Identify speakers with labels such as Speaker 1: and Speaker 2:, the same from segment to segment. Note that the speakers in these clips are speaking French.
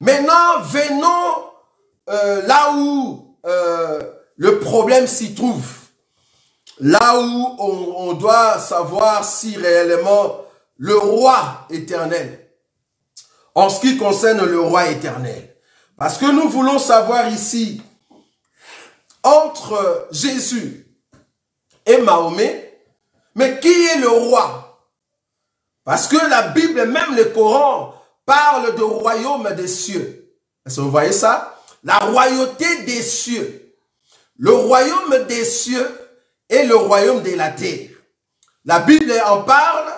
Speaker 1: Maintenant, venons là où le problème s'y trouve. Là où on doit savoir si réellement le roi éternel, en ce qui concerne le roi éternel. Parce que nous voulons savoir ici, entre Jésus et Mahomet, mais qui est le roi? Parce que la Bible, même le Coran, parle de royaume des cieux. Est-ce que vous voyez ça? La royauté des cieux. Le royaume des cieux et le royaume de la terre. La Bible en parle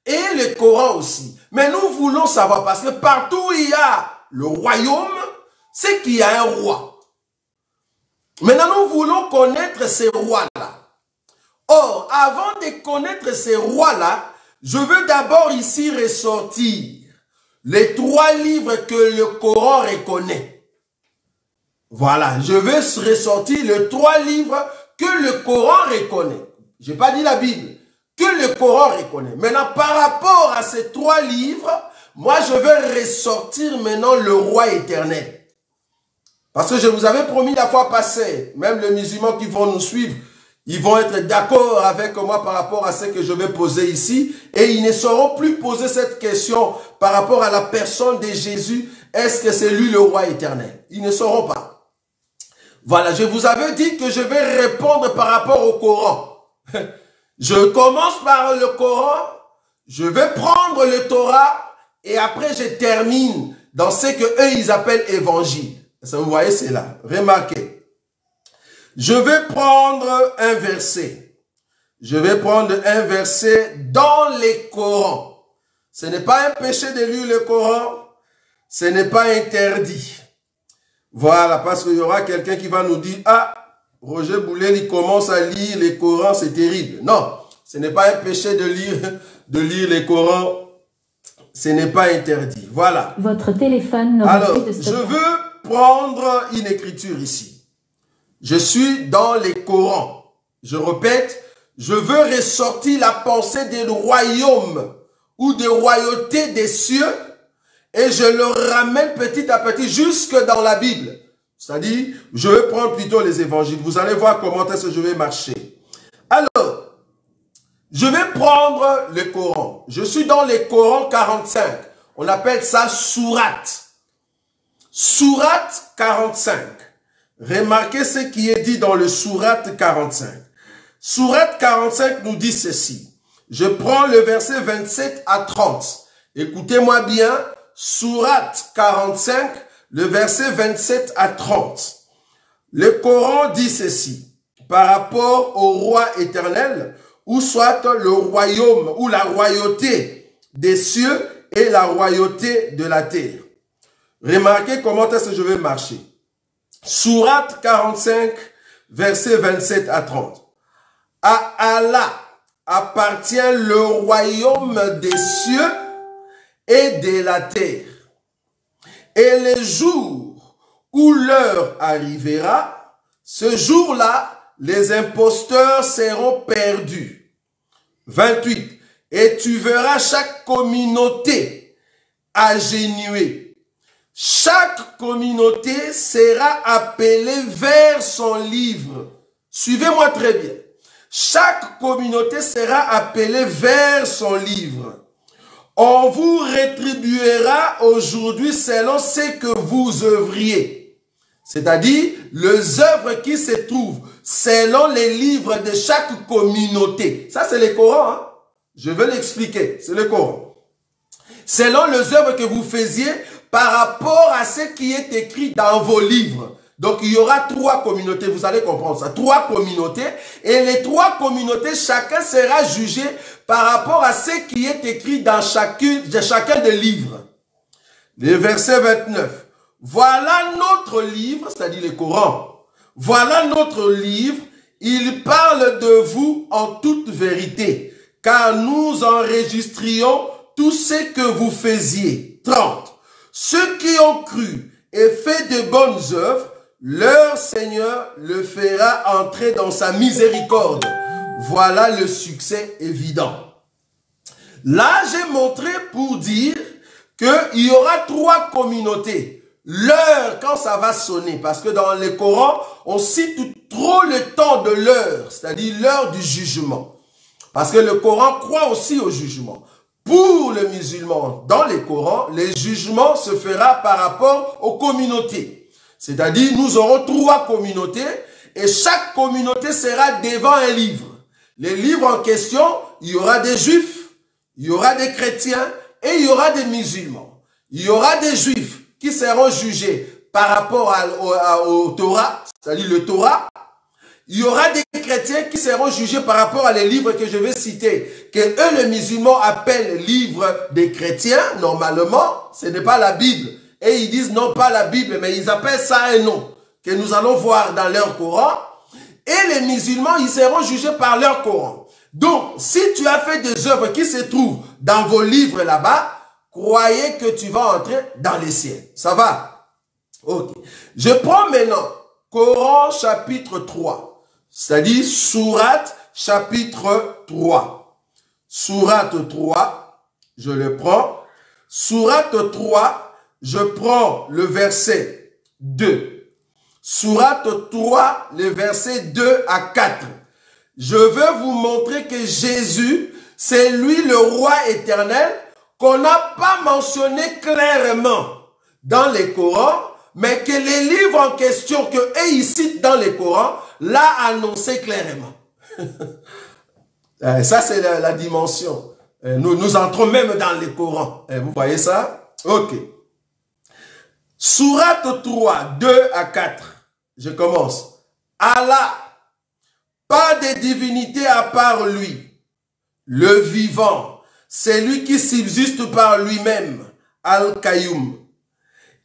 Speaker 1: et le Coran aussi. Mais nous voulons savoir, parce que partout où il y a le royaume, c'est qu'il y a un roi. Maintenant, nous voulons connaître ces rois-là. Or, avant de connaître ces rois-là, je veux d'abord ici ressortir les 3 livres que le Coran reconnaît. Voilà, je veux ressortir les 3 livres que le Coran reconnaît. Je n'ai pas dit la Bible, que le Coran reconnaît. Maintenant, par rapport à ces 3 livres, moi je veux ressortir maintenant le roi éternel. Parce que je vous avais promis la fois passée, même les musulmans qui vont nous suivre, ils vont être d'accord avec moi par rapport à ce que je vais poser ici. Et ils ne sauront plus poser cette question par rapport à la personne de Jésus. Est-ce que c'est lui le roi éternel? Ils ne sauront pas. Voilà, je vous avais dit que je vais répondre par rapport au Coran. Je commence par le Coran, je vais prendre le Torah et après je termine dans ce que eux ils appellent évangile. Ça, vous voyez, c'est là. Remarquez. Je vais prendre un verset. Je vais prendre un verset dans les Corans. Ce n'est pas un péché de lire le Coran. Ce n'est pas interdit. Voilà, parce qu'il y aura quelqu'un qui va nous dire, ah, Roger Boulet, il commence à lire les Corans, c'est terrible. Non, ce n'est pas un péché de lire les Corans. Ce n'est pas interdit. Voilà.
Speaker 2: Votre téléphone n'aura
Speaker 1: Alors,
Speaker 2: plus de stock.
Speaker 1: je veux prendre une écriture ici. Je suis dans les Corans. Je répète, je veux ressortir la pensée des royaumes ou des royautés des cieux et je le ramène petit à petit jusque dans la Bible. C'est-à-dire, je vais prendre plutôt les évangiles. Vous allez voir comment est-ce que je vais marcher. Alors, je vais prendre le Coran. Je suis dans les Corans 45. On appelle ça sourate. Sourate 45. Remarquez ce qui est dit dans le sourate 45. Sourate 45 nous dit ceci. Je prends le verset 27 à 30. Écoutez-moi bien. Sourate 45, le verset 27 à 30. Le Coran dit ceci. Par rapport au roi éternel, ou soit le royaume ou la royauté des cieux et la royauté de la terre. Remarquez comment est-ce que je vais marcher. Sourate 45, verset 27 à 30. À Allah appartient le royaume des cieux et de la terre. Et le jour où l'heure arrivera, ce jour-là, les imposteurs seront perdus. 28. Et tu verras chaque communauté agenouillée. Chaque communauté sera appelée vers son livre. Suivez-moi très bien. Chaque communauté sera appelée vers son livre. On vous rétribuera aujourd'hui selon ce que vous œuvriez. C'est-à-dire, les œuvres qui se trouvent selon les livres de chaque communauté. Ça, c'est le Coran. Hein? Je vais l'expliquer. C'est le Coran. Selon les œuvres que vous faisiez par rapport à ce qui est écrit dans vos livres. Donc, il y aura 3 communautés. Vous allez comprendre ça. 3 communautés. Et les 3 communautés, chacun sera jugé par rapport à ce qui est écrit dans chacun des livres. Le verset 29. Voilà notre livre, c'est-à-dire le Coran. Voilà notre livre. Il parle de vous en toute vérité. Car nous enregistrions tout ce que vous faisiez. 30. Ceux qui ont cru et fait de bonnes œuvres, leur Seigneur le fera entrer dans sa miséricorde. Voilà le succès évident. Là, j'ai montré pour dire qu'il y aura 3 communautés. l'heure quand ça va sonner. Parce que dans les Corans, on cite trop le temps de l'heure, c'est-à-dire l'heure du jugement. Parce que le Coran croit aussi au jugement. Pour le musulman, dans les Corans, les jugements se fera par rapport aux communautés. C'est-à-dire, nous aurons 3 communautés et chaque communauté sera devant un livre. Les livres en question, il y aura des juifs, il y aura des chrétiens et il y aura des musulmans. Il y aura des juifs qui seront jugés par rapport au Torah, c'est-à-dire le Torah. Il y aura des chrétiens qui seront jugés par rapport à les livres que je vais citer, que eux les musulmans appellent livres des chrétiens, normalement, ce n'est pas la Bible. Et ils disent non pas la Bible, mais ils appellent ça un nom, que nous allons voir dans leur Coran. Et les musulmans, ils seront jugés par leur Coran. Donc, si tu as fait des œuvres qui se trouvent dans vos livres là-bas, croyez que tu vas entrer dans les cieux. Ça va? Ok. Je prends maintenant Coran chapitre 3. C'est-à-dire sourate chapitre 3. Sourate 3, je le prends. Sourate 3, je prends le verset 2. Sourate 3, le verset 2 à 4. Je veux vous montrer que Jésus, c'est lui le roi éternel qu'on n'a pas mentionné clairement dans les Corans, mais que les livres en question que eux ils citent dans les Corans l'a annoncé clairement. Ça, c'est la dimension. Nous entrons même dans les Corans. Vous voyez ça? Ok. Sourate 3, 2 à 4. Je commence. Allah, pas de divinité à part lui. Le vivant, c'est lui qui subsiste par lui-même. Al-Qayyum.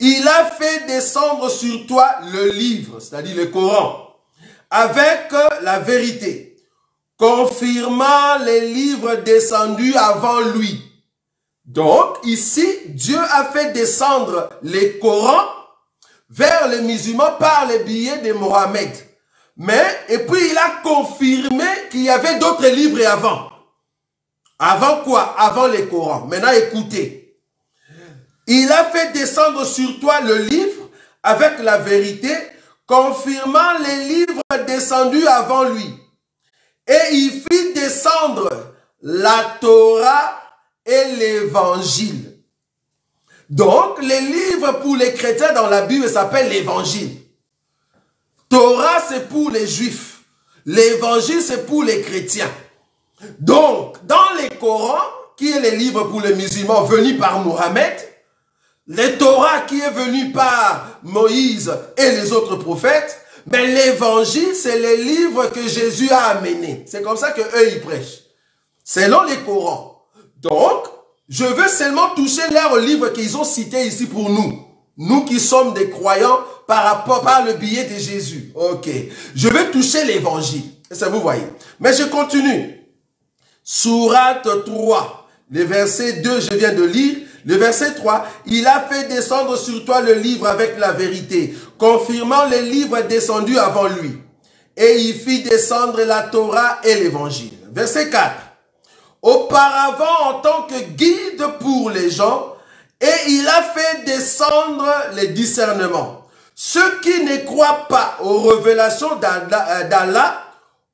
Speaker 1: Il a fait descendre sur toi le livre, c'est-à-dire le Coran, avec la vérité, confirmant les livres descendus avant lui. Donc, ici, Dieu a fait descendre les Corans vers les musulmans par les billets de Mohammed. Et puis il a confirmé qu'il y avait d'autres livres avant. Avant quoi? Avant les Corans. Maintenant, écoutez. Il a fait descendre sur toi le livre avec la vérité, confirmant les livres descendus avant lui. Et il fit descendre la Torah et l'évangile. Donc, les livres pour les chrétiens dans la Bible s'appellent l'évangile. Torah, c'est pour les juifs. L'évangile, c'est pour les chrétiens. Donc, dans les Corans, qui est les livres pour les musulmans venus par Mohammed, les Torah qui est venu par Moïse et les autres prophètes, mais l'évangile, c'est les livres que Jésus a amenés. C'est comme ça que eux ils prêchent. Selon les Corans. Donc, je veux seulement toucher leurs livres qu'ils ont cités ici pour nous. Nous qui sommes des croyants par le biais de Jésus. Ok. Je vais toucher l'évangile. Ça vous voyez. Mais je continue. Sourate 3. Le verset 2, je viens de lire. Le verset 3, il a fait descendre sur toi le livre avec la vérité, confirmant les livres descendus avant lui. Et il fit descendre la Torah et l'évangile. Verset 4. Auparavant, en tant que guide pour les gens, et il a fait descendre les discernements. Ceux qui ne croient pas aux révélations d'Allah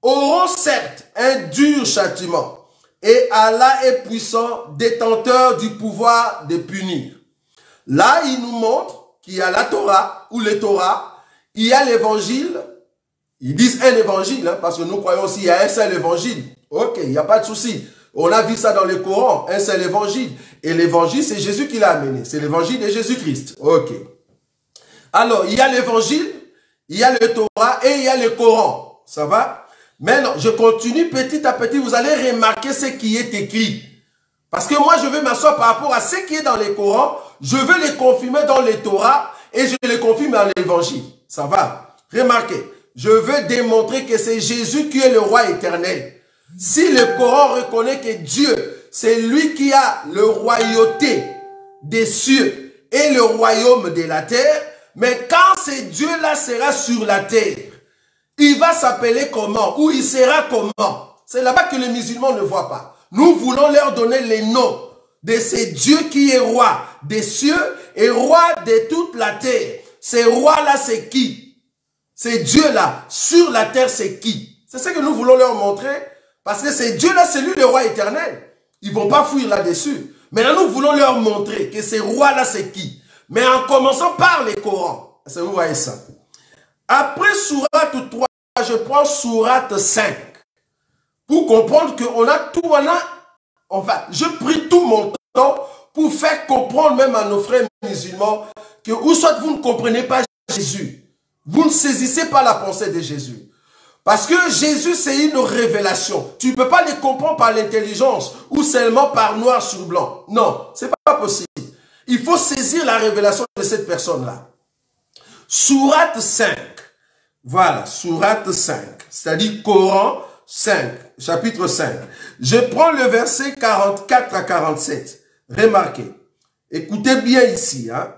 Speaker 1: auront certes un dur châtiment. Et Allah est puissant, détenteur du pouvoir de punir. Là, il nous montre qu'il y a la Torah, ou les Torah, il y a l'évangile. Ils disent un évangile, hein, parce que nous croyons aussi qu'il y a un seul évangile. Ok, il n'y a pas de souci. On a vu ça dans le Coran, un seul évangile. Et l'évangile, c'est Jésus qui l'a amené. C'est l'évangile de Jésus-Christ. Ok. Alors, il y a l'évangile, il y a le Torah et il y a le Coran. Ça va? Maintenant, je continue petit à petit. Vous allez remarquer ce qui est écrit. Parce que moi, je veux m'asseoir par rapport à ce qui est dans les Corans. Je veux les confirmer dans les Torah et je les confirme dans l'évangile. Ça va? Remarquez. Je veux démontrer que c'est Jésus qui est le roi éternel. Si le Coran reconnaît que Dieu, c'est lui qui a le royauté des cieux et le royaume de la terre, mais quand ce Dieu-là sera sur la terre, il va s'appeler comment? Ou il sera comment? C'est là-bas que les musulmans ne voient pas. Nous voulons leur donner les noms de ce Dieu qui est roi des cieux et roi de toute la terre. Ces rois-là, c'est qui? Ces dieux-là, sur la terre, c'est qui? C'est ce que nous voulons leur montrer, parce que ces dieux-là, c'est lui le roi éternel. Ils ne vont pas fuir là-dessus. Maintenant, nous voulons leur montrer que ces rois-là, c'est qui? Mais en commençant par les Corans. Vous voyez ça. Après sourate 3, je prends sourate 5. Pour comprendre qu'on a tout, je prie tout mon temps pour faire comprendre même à nos frères musulmans que ou soit vous ne comprenez pas Jésus, vous ne saisissez pas la pensée de Jésus. Parce que Jésus, c'est une révélation. Tu ne peux pas les comprendre par l'intelligence ou seulement par noir sur blanc. Non, ce n'est pas possible. Il faut saisir la révélation de cette personne-là. Sourate 5. Voilà, sourate 5. C'est-à-dire Coran 5, chapitre 5. Je prends le verset 44 à 47. Remarquez. Écoutez bien ici. Hein.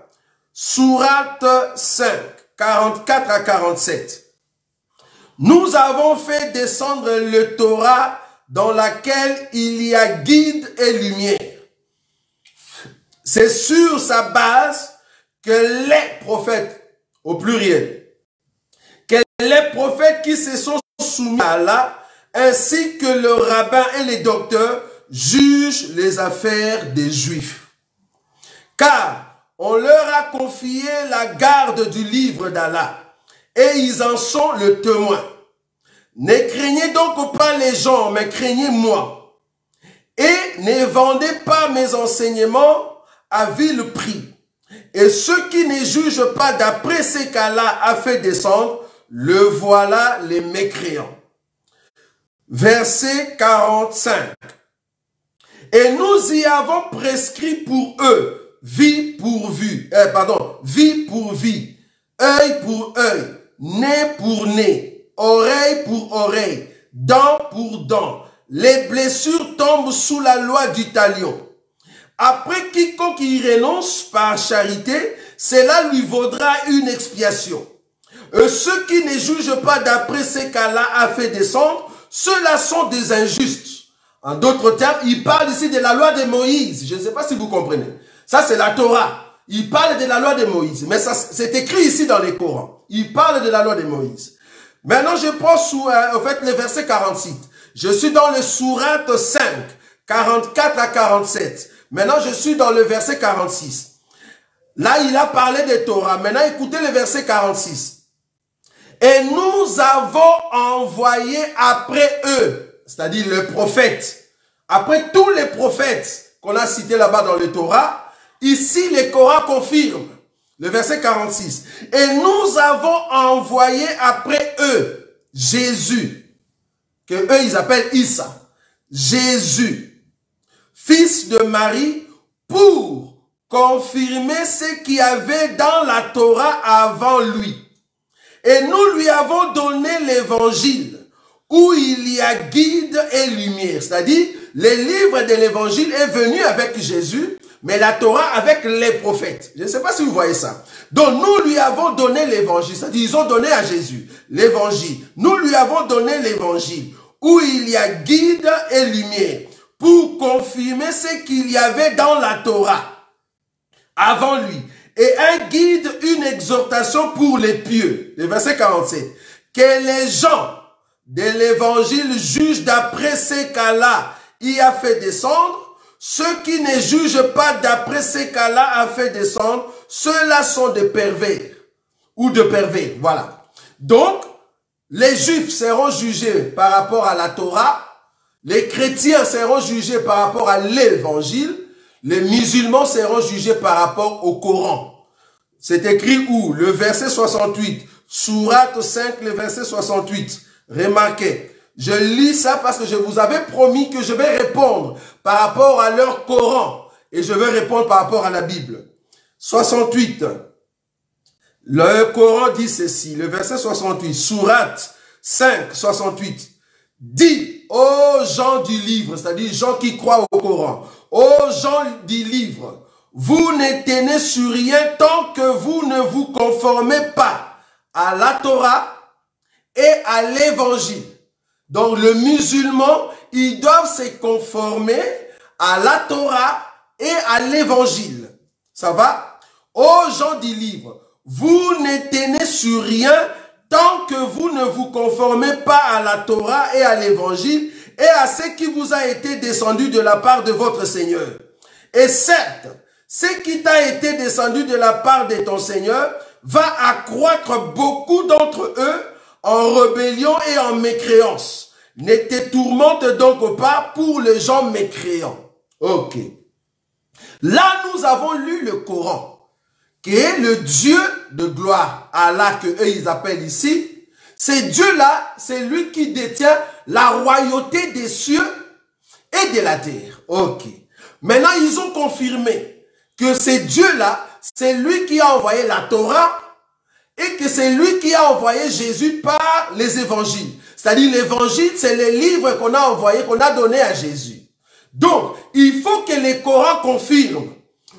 Speaker 1: Sourate 5, 44 à 47. Nous avons fait descendre le Torah dans laquelle il y a guide et lumière. C'est sur sa base que les prophètes, au pluriel, que les prophètes qui se sont soumis à Allah, ainsi que le rabbin et les docteurs, jugent les affaires des Juifs. Car on leur a confié la garde du livre d'Allah, et ils en sont le témoin. Ne craignez donc pas les gens, mais craignez moi. Et ne vendez pas mes enseignements à vil prix. Et ceux qui ne jugent pas d'après ce qu'Allah a fait descendre, le voilà les mécréants. Verset 45. Et nous y avons prescrit pour eux, vie pour vie, vie pour vie, œil pour œil, nez pour nez, oreille pour oreille, dent pour dent. Les blessures tombent sous la loi du talion. Après quiconque y renonce par charité, cela lui vaudra une expiation. Ceux qui ne jugent pas d'après ce qu'Allah a fait descendre, ceux-là sont des injustes. En d'autres termes, il parle ici de la loi de Moïse. Je ne sais pas si vous comprenez. Ça, c'est la Torah. Il parle de la loi de Moïse. Mais ça, c'est écrit ici dans les Corans. Il parle de la loi de Moïse. Maintenant, je prends le verset 46. Je suis dans le sourate 5, 44 à 47. Maintenant, je suis dans le verset 46. Là, il a parlé de Torah. Maintenant, écoutez le verset 46. Et nous avons envoyé après eux, c'est-à-dire le prophète, après tous les prophètes qu'on a cités là-bas dans le Torah, ici le Coran confirme, le verset 46. Et nous avons envoyé après eux Jésus, que eux ils appellent Issa, Jésus, fils de Marie, pour confirmer ce qu'il y avait dans la Torah avant lui. Et nous lui avons donné l'évangile où il y a guide et lumière. C'est-à-dire, le livre de l'évangile est venu avec Jésus, mais la Torah avec les prophètes. Je ne sais pas si vous voyez ça. Donc, nous lui avons donné l'évangile. C'est-à-dire, ils ont donné à Jésus l'évangile. Nous lui avons donné l'évangile où il y a guide et lumière pour confirmer ce qu'il y avait dans la Torah avant lui. Et un guide, une exhortation pour les pieux. Le verset 47. Que les gens de l'évangile jugent d'après ce qu'Allah y a fait descendre. Ceux qui ne jugent pas d'après ce qu'Allah a fait descendre, ceux-là sont des pervers. Ou de pervers, voilà. Donc, les juifs seront jugés par rapport à la Torah. Les chrétiens seront jugés par rapport à l'évangile. Les musulmans seront jugés par rapport au Coran. C'est écrit où? Le verset 68. Sourate 5, le verset 68. Remarquez. Je lis ça parce que je vous avais promis que je vais répondre par rapport à leur Coran. Et je vais répondre par rapport à la Bible. 68. Le Coran dit ceci. Le verset 68. Sourate 5, 68. Dis aux gens du livre, c'est-à-dire gens qui croient au Coran, aux gens du livre, vous ne tenez sur rien tant que vous ne vous conformez pas à la Torah et à l'évangile. Donc le musulman, ils doivent se conformer à la Torah et à l'évangile. Ça va? Ô gens du livre, vous ne tenez sur rien tant que vous ne vous conformez pas à la Torah et à l'évangile et à ce qui vous a été descendu de la part de votre Seigneur. Et certes, ce qui t'a été descendu de la part de ton Seigneur va accroître beaucoup d'entre eux en rébellion et en mécréance. Ne te tourmente donc pas pour les gens mécréants. Ok. Là, nous avons lu le Coran, qui est le Dieu de gloire, Allah, que eux ils appellent ici. C'est Dieu-là, c'est lui qui détient la royauté des cieux et de la terre. Ok. Maintenant, ils ont confirmé que c'est Dieu-là, c'est lui qui a envoyé la Torah et que c'est lui qui a envoyé Jésus par les évangiles. C'est-à-dire l'évangile, c'est les livres qu'on a envoyés, qu'on a donnés à Jésus. Donc, il faut que le Coran confirme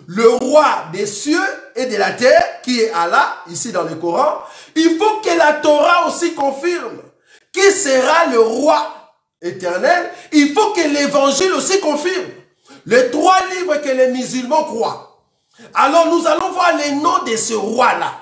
Speaker 1: le roi des cieux et de la terre, qui est Allah, ici dans le Coran. Il faut que la Torah aussi confirme qui sera le roi éternel. Il faut que l'évangile aussi confirme les trois livres que les musulmans croient. Alors, nous allons voir les noms de ce roi-là.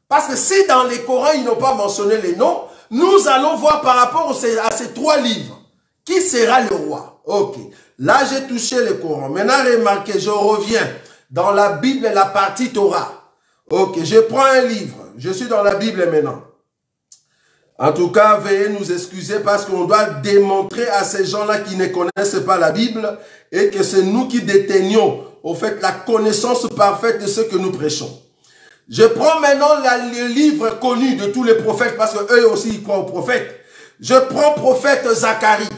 Speaker 1: Parce que si dans les Corans, ils n'ont pas mentionné les noms, nous allons voir par rapport à ces trois livres. Qui sera le roi? Ok. Là, j'ai touché le Coran. Maintenant, remarquez, je reviens dans la Bible, la partie Torah. Ok, je prends un livre. Je suis dans la Bible maintenant. En tout cas, veuillez nous excuser parce qu'on doit démontrer à ces gens-là qui ne connaissent pas la Bible et que c'est nous qui détenions, au fait, la connaissance parfaite de ce que nous prêchons. Je prends maintenant le livre connu de tous les prophètes parce qu'eux aussi, ils croient aux prophètes. Je prends prophète Zacharie.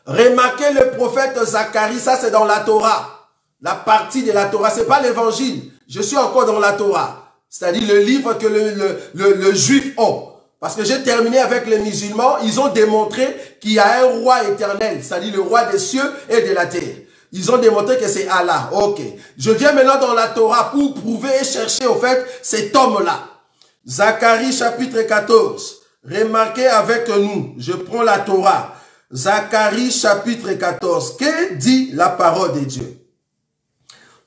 Speaker 1: Remarquez le prophète Zacharie, ça c'est dans la Torah. La partie de la Torah, c'est pas l'évangile. Je suis encore dans la Torah. C'est-à-dire le livre que le juif ont. Parce que j'ai terminé avec les musulmans, ils ont démontré qu'il y a un roi éternel, c'est-à-dire le roi des cieux et de la terre. Ils ont démontré que c'est Allah. Ok. Je viens maintenant dans la Torah pour prouver et chercher au fait cet homme-là. Zacharie chapitre 14. Remarquez avec nous, je prends la Torah. Zacharie chapitre 14. Que dit la parole de Dieu?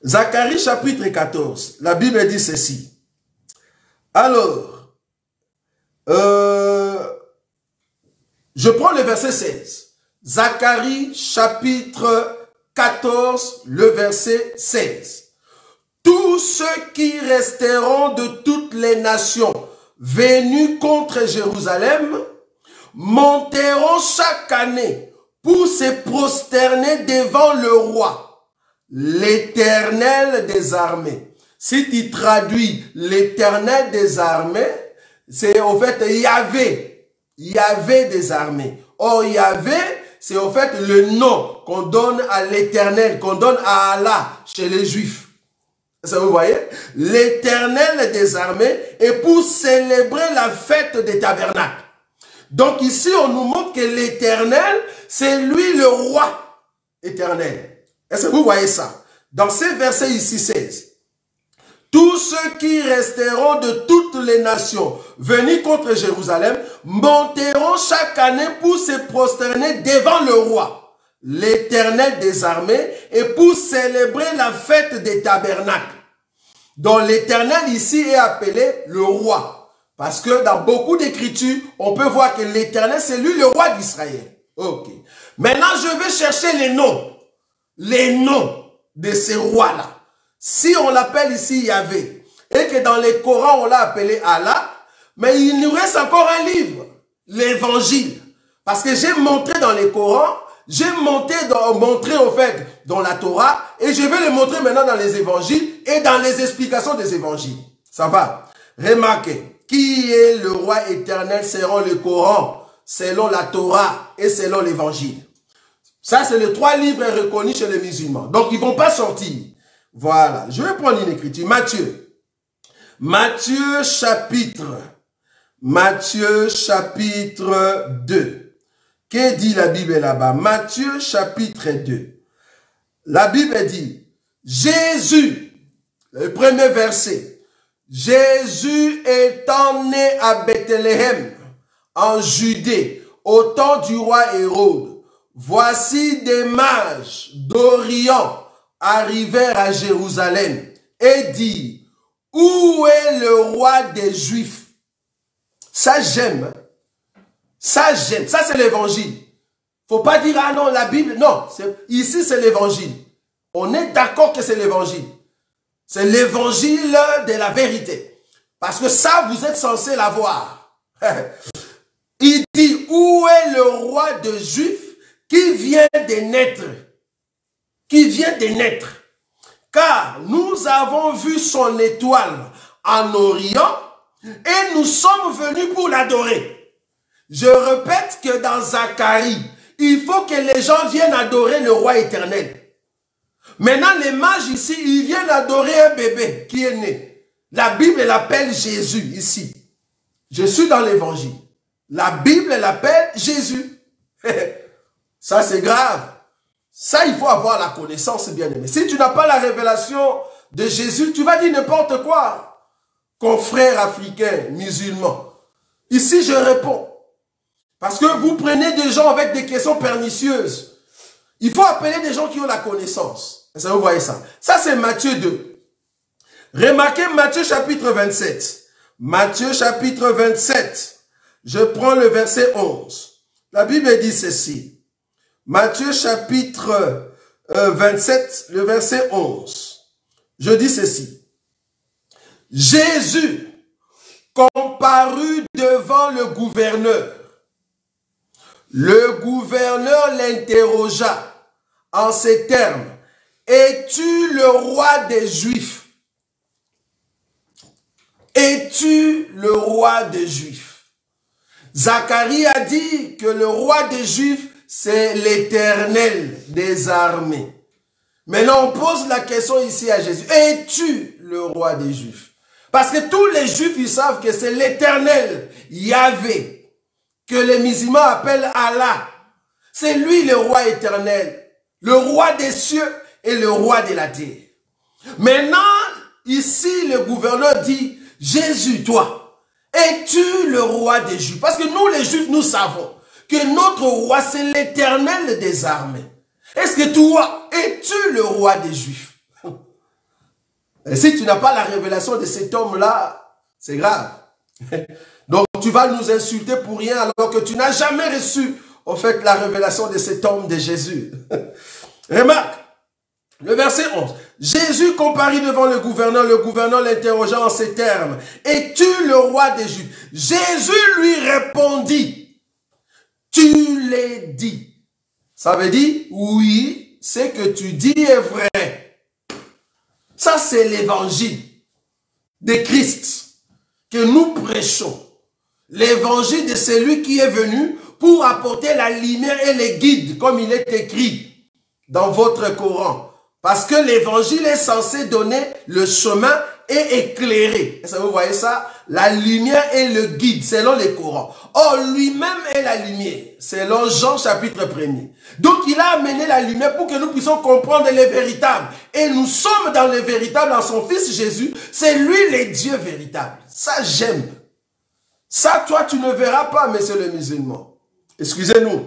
Speaker 1: Zacharie chapitre 14. La Bible dit ceci. Alors, je prends le verset 16. Zacharie chapitre 14, le verset 16. Tous ceux qui resteront de toutes les nations venus contre Jérusalem monteront chaque année pour se prosterner devant le roi, l'Éternel des armées. Si tu traduis l'Éternel des armées, c'est au fait Yahvé des armées. Or Yahvé, c'est au fait le nom qu'on donne à l'Éternel, qu'on donne à Allah chez les Juifs. Ça vous voyez? L'Éternel des armées est pour célébrer la fête des tabernacles. Donc ici, on nous montre que l'Éternel, c'est lui le roi éternel. Est-ce que vous voyez ça? Dans ces versets ici, 16. Tous ceux qui resteront de toutes les nations venus contre Jérusalem monteront chaque année pour se prosterner devant le roi, l'Éternel des armées, et pour célébrer la fête des tabernacles. Donc l'Éternel ici est appelé le roi. Parce que dans beaucoup d'écritures, on peut voir que l'Éternel, c'est lui le roi d'Israël. Ok. Maintenant, je vais chercher les noms de ces rois-là. Si on l'appelle ici Yahvé, et que dans les Corans, on l'a appelé Allah, mais il nous reste encore un livre, l'Évangile. Parce que j'ai montré dans les Corans, j'ai montré au fait dans la Torah, et je vais le montrer maintenant dans les Évangiles et dans les explications des Évangiles. Ça va? Remarquez, qui est le roi éternel selon le Coran, selon la Torah et selon l'Évangile. Ça, c'est les trois livres reconnus chez les musulmans. Donc, ils ne vont pas sortir. Voilà, je vais prendre une écriture. Matthieu chapitre 2. Que dit la Bible là-bas? Matthieu chapitre 2. La Bible dit, Jésus, le premier verset, Jésus étant né à Bethléem, en Judée, au temps du roi Hérode, voici des mages d'Orient arrivèrent à Jérusalem et dirent, où est le roi des Juifs? Ça j'aime. Ça j'aime. Ça c'est l'évangile. Faut pas dire, ah non, la Bible. Non, ici c'est l'évangile. On est d'accord que c'est l'évangile. C'est l'évangile de la vérité. Parce que ça, vous êtes censé l'avoir. Il dit, où est le roi de Juifs qui vient de naître? Qui vient de naître. Car nous avons vu son étoile en Orient et nous sommes venus pour l'adorer. Je répète que dans Zacharie, il faut que les gens viennent adorer le roi éternel. Maintenant, les mages ici, ils viennent adorer un bébé qui est né. La Bible l'appelle Jésus ici. Je suis dans l'évangile. La Bible l'appelle Jésus. Ça, c'est grave. Ça, il faut avoir la connaissance, bien aimé. Si tu n'as pas la révélation de Jésus, tu vas dire n'importe quoi. Confrères africains, musulmans. Ici, je réponds. Parce que vous prenez des gens avec des questions pernicieuses. Il faut appeler des gens qui ont la connaissance. Est-ce que vous voyez ça? Ça, c'est Matthieu 2. Remarquez Matthieu chapitre 27. Matthieu chapitre 27. Je prends le verset 11. La Bible dit ceci. Matthieu chapitre 27, le verset 11. Je dis ceci. Jésus comparut devant le gouverneur. Le gouverneur l'interrogea en ces termes. Es-tu le roi des Juifs? Es-tu le roi des Juifs? Zacharie a dit que le roi des Juifs, c'est l'Éternel des armées. Maintenant, on pose la question ici à Jésus. Es-tu le roi des Juifs? Parce que tous les Juifs, ils savent que c'est l'Éternel, Yahvé, que les musulmans appellent Allah. C'est lui le roi éternel, le roi des cieux et le roi de la terre. Maintenant, ici, le gouverneur dit, Jésus, toi, es-tu le roi des Juifs? Parce que nous, les Juifs, nous savons que notre roi, c'est l'Éternel des armées. Est-ce que toi, es-tu le roi des Juifs? Et si tu n'as pas la révélation de cet homme-là, c'est grave. Donc, tu vas nous insulter pour rien alors que tu n'as jamais reçu, en fait, la révélation de cet homme de Jésus. Remarque, le verset 11. Jésus comparit devant le gouverneur l'interrogea en ces termes. Es-tu le roi des Juifs? Jésus lui répondit. Tu l'as dit. Ça veut dire, oui, ce que tu dis est vrai. Ça, c'est l'évangile de Christ que nous prêchons. L'évangile de celui qui est venu pour apporter la lumière et les guides, comme il est écrit dans votre Coran. Parce que l'évangile est censé donner le chemin et éclairer. Est-ce que vous voyez ça? La lumière et le guide, selon les Corans. Or, lui-même est la lumière, selon Jean chapitre 1er. Donc, il a amené la lumière pour que nous puissions comprendre les véritables. Et nous sommes dans les véritables en son Fils Jésus. C'est lui le Dieu véritable. Ça, j'aime. Ça, toi, tu ne verras pas, messieurs les musulmans. Excusez-nous.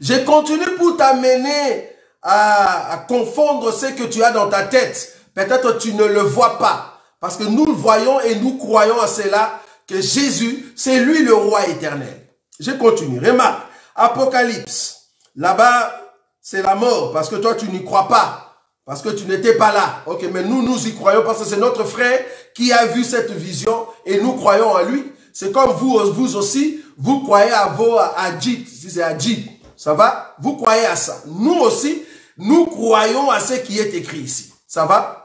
Speaker 1: Je continue pour t'amener à confondre ce que tu as dans ta tête. Peut-être tu ne le vois pas. Parce que nous voyons et nous croyons à cela, que Jésus, c'est lui le roi éternel. Je continue. Remarque, Apocalypse. Là-bas, c'est la mort. Parce que toi, tu n'y crois pas. Parce que tu n'étais pas là. Ok, mais nous y croyons parce que c'est notre frère qui a vu cette vision et nous croyons en lui. C'est comme vous aussi, vous croyez à vos hadiths. Si c'est hadith, ça va? Vous croyez à ça. Nous aussi, nous croyons à ce qui est écrit ici. Ça va?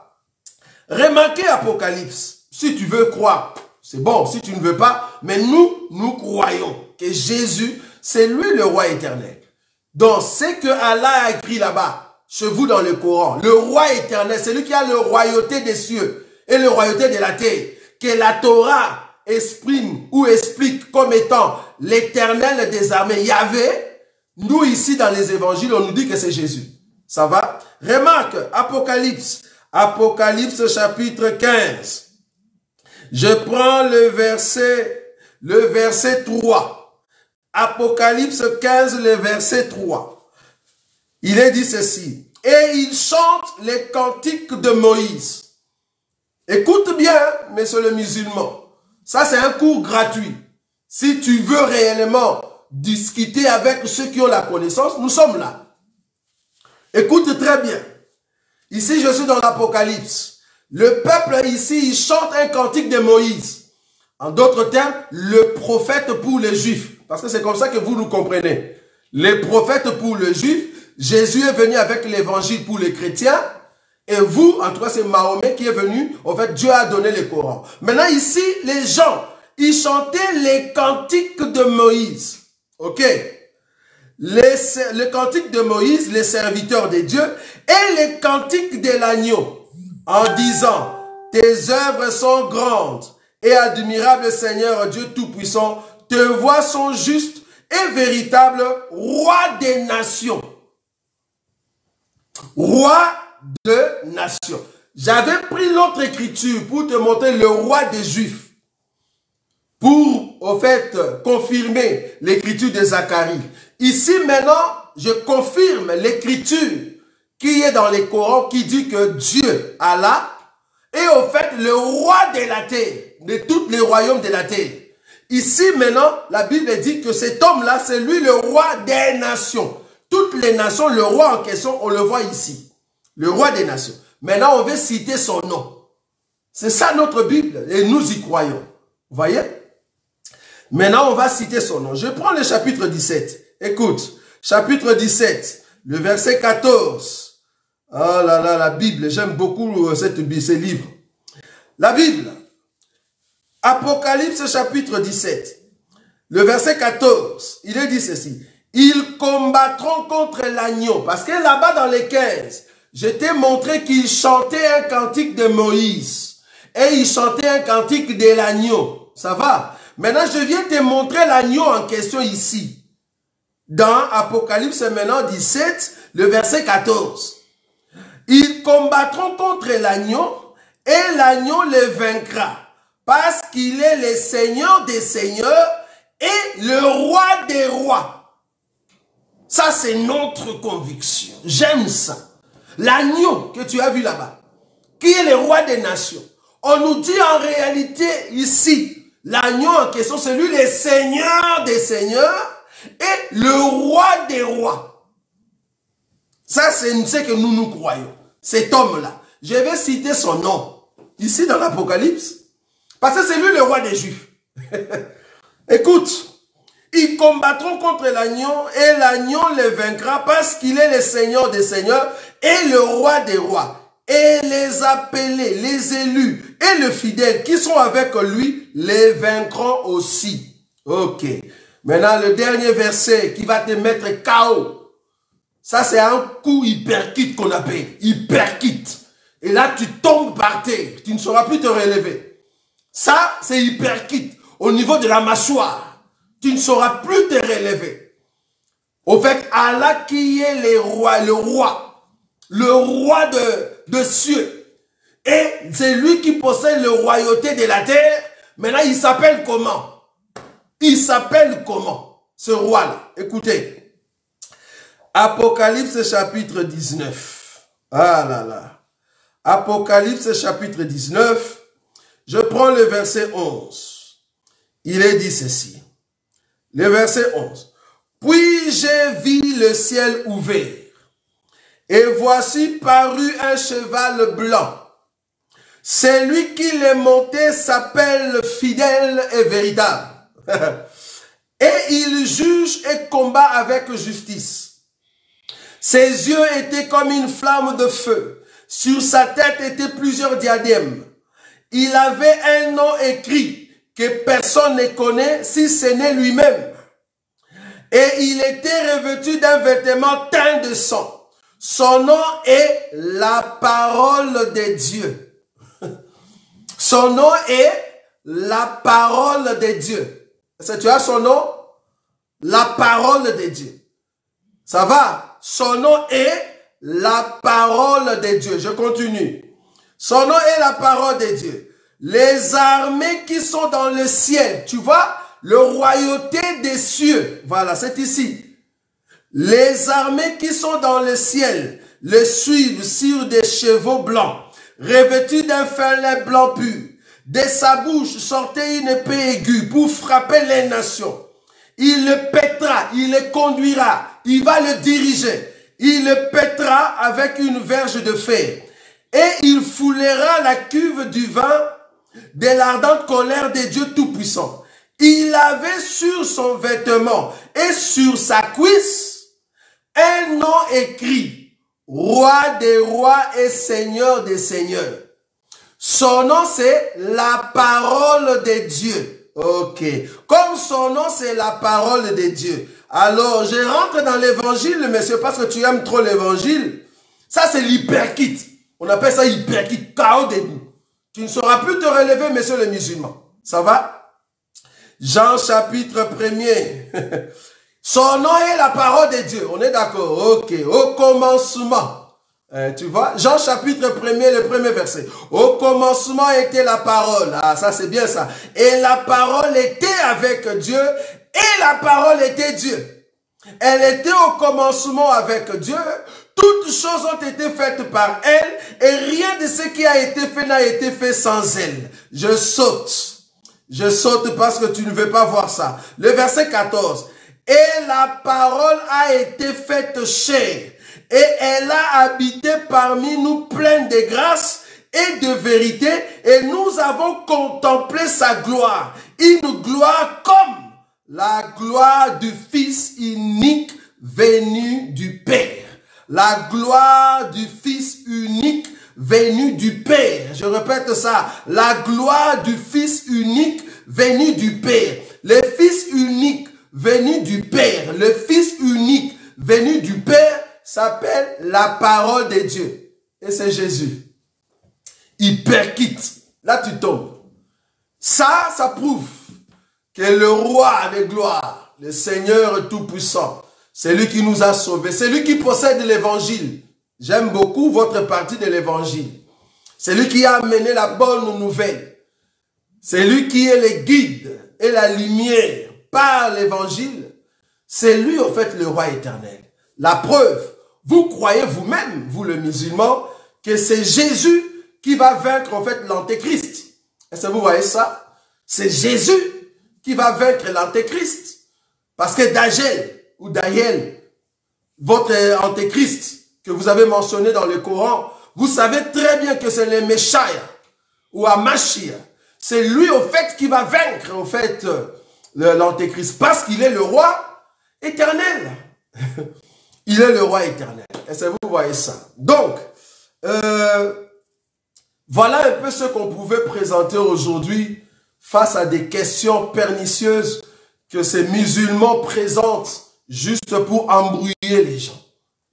Speaker 1: Remarquez Apocalypse. Si tu veux croire, c'est bon. Si tu ne veux pas, mais nous croyons que Jésus, c'est lui le roi éternel. Donc, ce que Allah a écrit là-bas, chez vous dans le Coran, le roi éternel, c'est lui qui a le royauté des cieux et le royauté de la terre, que la Torah exprime ou explique comme étant l'éternel des armées, Yahvé. Nous ici dans les évangiles, on nous dit que c'est Jésus. Ça va? Remarque, Apocalypse. Apocalypse chapitre 15. Je prends le verset 3. Apocalypse 15, le verset 3. Il est dit ceci. et ils chantent les cantiques de Moïse. Écoute bien, messieurs les musulmans. Ça, c'est un cours gratuit. Si tu veux réellement discuter avec ceux qui ont la connaissance, nous sommes là. Écoute très bien. Ici, je suis dans l'Apocalypse. Le peuple ici, il chante un cantique de Moïse. En d'autres termes, le prophète pour les Juifs. Parce que c'est comme ça que vous nous comprenez. Les prophètes pour les Juifs, Jésus est venu avec l'évangile pour les chrétiens. Et vous, en tout cas, c'est Mahomet qui est venu. En fait, Dieu a donné le Coran. Maintenant, ici, les gens, ils chantaient les cantiques de Moïse. Ok? Le cantique de Moïse, les serviteurs de Dieu, et les cantiques de l'agneau, en disant, tes œuvres sont grandes et admirables, Seigneur Dieu Tout-Puissant, tes voies sont justes et véritables, roi des nations. Roi de nations. J'avais pris l'autre écriture pour te montrer le roi des Juifs. Pour, au fait, confirmer l'écriture de Zacharie. Ici, maintenant, je confirme l'écriture qui est dans les Corans qui dit que Dieu, Allah, est au fait le roi de la terre, de tous les royaumes de la terre. Ici, maintenant, la Bible dit que cet homme-là, c'est lui le roi des nations. Toutes les nations, le roi en question, on le voit ici. Le roi des nations. Maintenant, on veut citer son nom. C'est ça notre Bible et nous y croyons. Vous voyez? Maintenant, on va citer son nom. Je prends le chapitre 17. Écoute, chapitre 17, le verset 14. Oh là là, la Bible, j'aime beaucoup ces livres. La Bible, Apocalypse chapitre 17, le verset 14, il est dit ceci. Ils combattront contre l'agneau. Parce que là-bas dans les 15, je t'ai montré qu'ils chantaient un cantique de Moïse. Et ils chantaient un cantique de l'agneau. Ça va? Maintenant, je viens te montrer l'agneau en question ici. Dans Apocalypse maintenant 17, le verset 14. Ils combattront contre l'agneau et l'agneau les vaincra. Parce qu'il est le Seigneur des seigneurs et le roi des rois. Ça, c'est notre conviction. J'aime ça. L'agneau que tu as vu là-bas, qui est le roi des nations. On nous dit en réalité ici, l'agneau en question, c'est lui le Seigneur des seigneurs et le roi des rois. Ça, c'est ce que nous croyons. Cet homme-là. Je vais citer son nom. Ici dans l'Apocalypse. Parce que c'est lui le roi des Juifs. Écoute. Ils combattront contre l'agneau et l'agneau les vaincra parce qu'il est le Seigneur des seigneurs et le roi des rois. Et les appelés, les élus et le fidèle qui sont avec lui les vaincront aussi. Ok. Maintenant, le dernier verset qui va te mettre KO. Ça, c'est un coup hyperkite qu'on appelle. Hyperkite. Et là, tu tombes par terre. Tu ne sauras plus te relever. Ça, c'est hyperkite. Au niveau de la mâchoire. Tu ne sauras plus te relever. Au fait, Allah qui est le roi de cieux. Et c'est lui qui possède le royauté de la terre. Maintenant, il s'appelle comment? Il s'appelle comment? Ce roi-là. Écoutez. Apocalypse chapitre 19. Ah là là. Apocalypse chapitre 19. Je prends le verset 11. Il est dit ceci. Le verset 11. Puis j'ai vu le ciel ouvert. Et voici parut un cheval blanc. Celui qui l'est monté s'appelle fidèle et véritable. Et il juge et combat avec justice. Ses yeux étaient comme une flamme de feu. Sur sa tête étaient plusieurs diadèmes. Il avait un nom écrit que personne ne connaît si ce n'est lui-même. Et il était revêtu d'un vêtement teint de sang. Son nom est la parole de Dieu. Son nom est la parole de Dieu. Est-ce que tu as son nom? La parole de Dieu. Ça va? Son nom est la parole de Dieu. Je continue. Son nom est la parole de Dieu. Les armées qui sont dans le ciel, tu vois, le royauté des cieux, voilà, c'est ici. Les armées qui sont dans le ciel le suivent sur des chevaux blancs, revêtus d'un fin lin blanc pur. De sa bouche sortait une épée aiguë pour frapper les nations. Il le pètera, il le conduira, il va le diriger. Il le pètera avec une verge de fer. Et il foulera la cuve du vin de l'ardente colère de Dieu Tout-Puissant. Il avait sur son vêtement et sur sa cuisse un nom écrit, Roi des rois et Seigneur des seigneurs. Son nom, c'est la parole de Dieu. Ok. Comme son nom, c'est la parole de Dieu. Alors, je rentre dans l'évangile, monsieur, parce que tu aimes trop l'évangile. Ça, c'est l'hyperkit. On appelle ça hyperkit, chaos debout. Tu ne sauras plus te relever, monsieur le musulman. Ça va? Jean chapitre 1er. Son nom est la parole de Dieu. On est d'accord? Ok. Au commencement. Tu vois? Jean chapitre 1er, le premier verset. Au commencement était la parole. Ah, ça c'est bien ça. Et la parole était avec Dieu. Et la parole était Dieu. Elle était au commencement avec Dieu. Toutes choses ont été faites par elle. Et rien de ce qui a été fait n'a été fait sans elle. Je saute. Je saute parce que tu ne veux pas voir ça. Le verset 14. Et la parole a été faite chair. Et elle a habité parmi nous pleine de grâce et de vérité. Et nous avons contemplé sa gloire. Une gloire comme la gloire du Fils unique venu du Père. La gloire du Fils unique venu du Père. Je répète ça. La gloire du Fils unique venu du Père. Le Fils unique venu du Père. Le Fils unique venu du Père s'appelle la parole de Dieu. Et c'est Jésus. Hyperkit. Là, tu tombes. Ça prouve que le roi de gloire, le Seigneur Tout-Puissant, c'est lui qui nous a sauvés. C'est lui qui possède l'évangile. J'aime beaucoup votre partie de l'évangile. C'est lui qui a amené la bonne nouvelle. C'est lui qui est le guide et la lumière par l'évangile. C'est lui, en fait, le roi éternel. La preuve, vous croyez vous-même, vous le musulman, que c'est Jésus qui va vaincre, en fait, l'antéchrist. Est-ce que vous voyez ça? C'est Jésus qui va vaincre l'antéchrist. Parce que Daniel, votre antéchrist que vous avez mentionné dans le Coran, vous savez très bien que c'est le Messia ou Amashia. C'est lui, au fait, qui va vaincre, au fait, l'antéchrist. Parce qu'il est le roi éternel. Il est le roi éternel. Est-ce que vous voyez ça? Donc, voilà un peu ce qu'on pouvait présenter aujourd'hui face à des questions pernicieuses que ces musulmans présentent juste pour embrouiller les gens.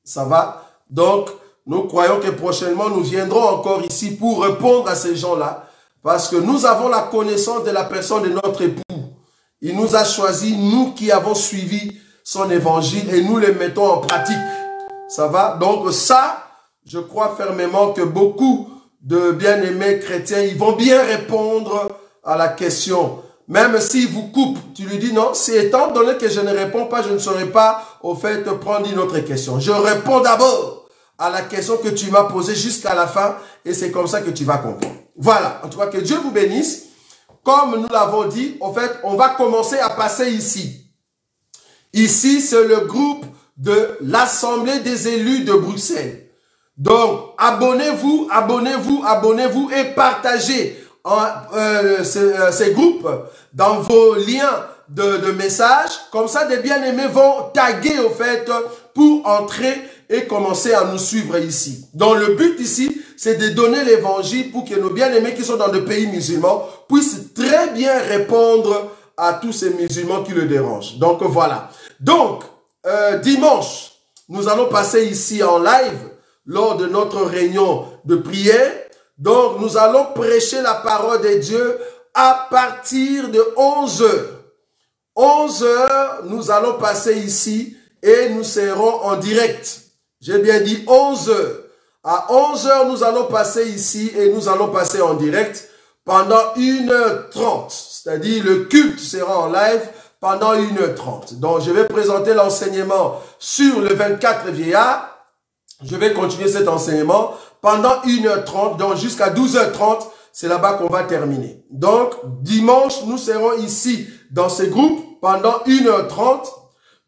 Speaker 1: Ça va? Donc, nous croyons que prochainement, nous viendrons encore ici pour répondre à ces gens-là parce que nous avons la connaissance de la personne de notre époux. Il nous a choisis, nous qui avons suivi son évangile et nous le mettons en pratique. Ça va? Donc ça, je crois fermement que beaucoup de bien-aimés chrétiens, ils vont bien répondre à la question. Même s'il vous coupe, tu lui dis non, c'est étant donné que je ne réponds pas, je ne saurais pas au fait prendre une autre question. Je réponds d'abord à la question que tu m'as posée jusqu'à la fin et c'est comme ça que tu vas comprendre. Voilà, en tout cas que Dieu vous bénisse. Comme nous l'avons dit, en fait, on va commencer à passer ici. Ici, c'est le groupe de l'Assemblée des élus de Bruxelles. Donc, abonnez-vous, abonnez-vous, abonnez-vous et partagez ces groupes dans vos liens de messages. Comme ça, des bien-aimés vont taguer, au fait, pour entrer et commencer à nous suivre ici. Donc, le but ici, c'est de donner l'évangile pour que nos bien-aimés qui sont dans des pays musulmans puissent très bien répondre à tous ces musulmans qui le dérangent. Donc, voilà. Donc, dimanche, nous allons passer ici en live lors de notre réunion de prière. Donc, nous allons prêcher la parole de Dieu à partir de 11 h. 11 h, nous allons passer ici et nous serons en direct. J'ai bien dit 11 h. À 11 h, nous allons passer ici et nous allons passer en direct pendant 1h30. C'est-à-dire, le culte sera en live pendant 1h30. Donc, je vais présenter l'enseignement sur le 24 vieillards. Je vais continuer cet enseignement pendant 1h30, donc jusqu'à 12h30. C'est là-bas qu'on va terminer. Donc, dimanche, nous serons ici dans ces groupes pendant 1h30.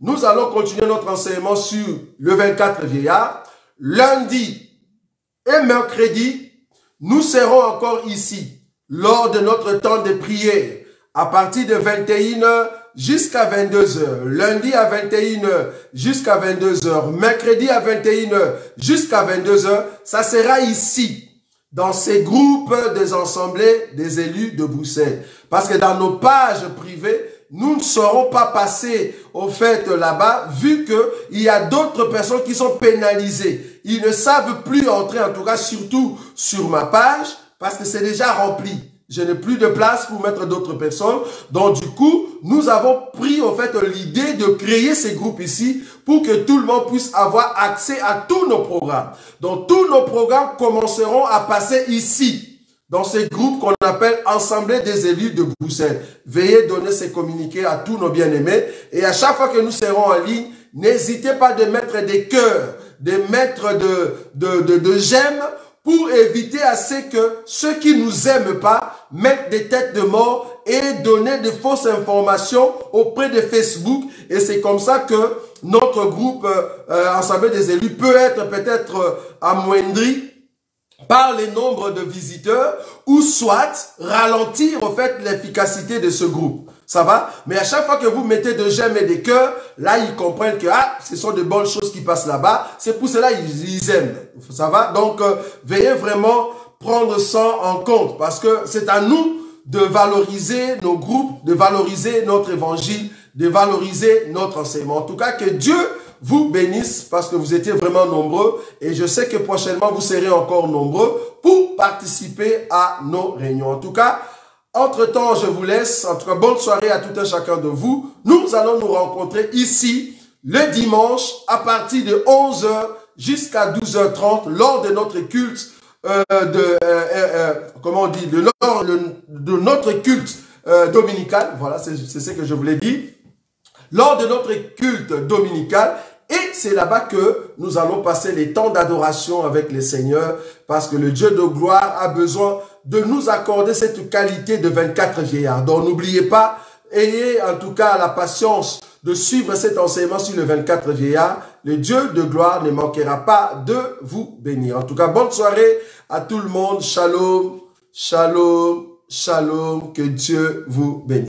Speaker 1: Nous allons continuer notre enseignement sur le 24 vieillard. Lundi et mercredi, nous serons encore ici lors de notre temps de prière à partir de 21h jusqu'à 22h. Lundi à 21h jusqu'à 22h. Mercredi à 21h jusqu'à 22h. Ça sera ici, dans ces groupes des assemblées des élus de Bruxelles. Parce que dans nos pages privées, nous ne serons pas passés au fait là-bas, vu qu'il y a d'autres personnes qui sont pénalisées. Ils ne savent plus entrer, en tout cas surtout sur ma page, parce que c'est déjà rempli. Je n'ai plus de place pour mettre d'autres personnes. Donc, du coup, nous avons pris, en fait, l'idée de créer ces groupes ici pour que tout le monde puisse avoir accès à tous nos programmes. Donc, tous nos programmes commenceront à passer ici, dans ces groupes qu'on appelle Assemblée des élus de Bruxelles. Veuillez donner ces communiqués à tous nos bien-aimés. Et à chaque fois que nous serons en ligne, n'hésitez pas de mettre des cœurs, de mettre de j'aime, pour éviter à ce que ceux qui nous aiment pas mettent des têtes de mort et donner de fausses informations auprès de Facebook. Et c'est comme ça que notre groupe Assemblée des élus peut être peut-être amoindri par les nombres de visiteurs ou soit ralentir en fait l'efficacité de ce groupe. Ça va? Mais à chaque fois que vous mettez de j'aime et des cœurs, là, ils comprennent que ce sont de bonnes choses qui passent là-bas. C'est pour cela qu'ils aiment. Ça va? Donc, veuillez vraiment prendre ça en compte parce que c'est à nous de valoriser nos groupes, de valoriser notre évangile, de valoriser notre enseignement. En tout cas, que Dieu vous bénisse parce que vous étiez vraiment nombreux et je sais que prochainement, vous serez encore nombreux pour participer à nos réunions. En tout cas, entre-temps, je vous laisse. En tout cas, bonne soirée à tout un chacun de vous. Nous allons nous rencontrer ici le dimanche à partir de 11h jusqu'à 12h30 lors de notre culte comment on dit, de notre culte dominical. Voilà, c'est ce que je voulais dire. Lors de notre culte dominical. Et c'est là-bas que nous allons passer les temps d'adoration avec le Seigneur parce que le Dieu de gloire a besoin de nous accorder cette qualité de 24 vieillards. Donc n'oubliez pas, ayez en tout cas la patience de suivre cet enseignement sur le 24 vieillards. Le Dieu de gloire ne manquera pas de vous bénir. En tout cas, bonne soirée à tout le monde. Shalom, shalom, shalom. Que Dieu vous bénisse.